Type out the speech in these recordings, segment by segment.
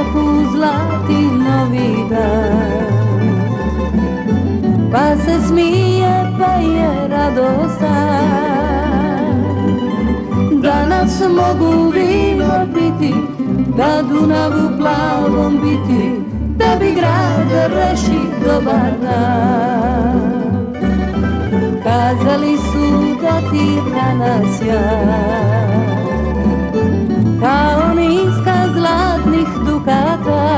dok uzlati novi dan. Pa se smije, pa je radostan. Danas mogu vino piti, da Dunavu plavom biti, da bi grad reši dobar dan. Kazali su da ti rana sjaj, kao niska zlatnih dukata,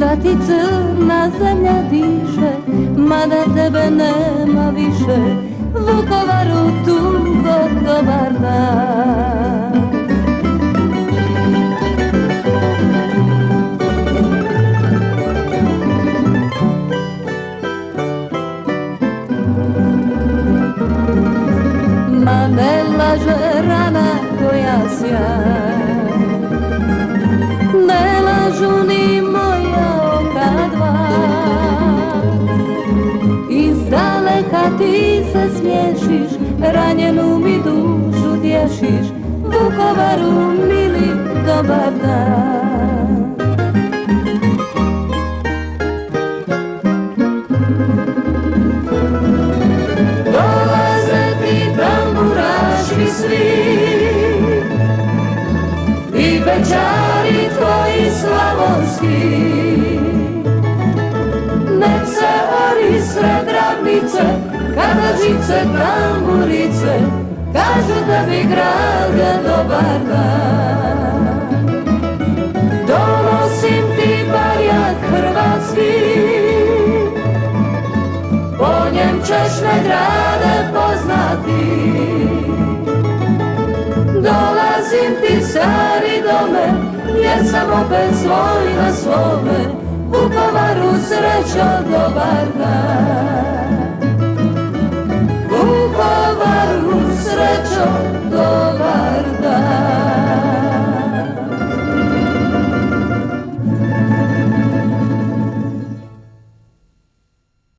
da ti crna zemlja diše, mada tebe nema više, Vukovaru tugo dobar dan. Ma ne laže rana koja sjaj, ne lažu ni moja oka dva. Iz daleka ti se smiješiš, ranjenu mi dušu tješiš, Vukovaru mili dobar dan. Dolaze ti tamburaši svi i bećari tvoji slavonski, nek se ori sred ravnice, kada žice tamburice, kažu da bi grade dobar dan. Donosim ti barjak hrvatski, po njem ćeš me grade poznati. Dolazim ti stari dome, jer sam opet svoj na svome, Vukovaru srećo dobar dan.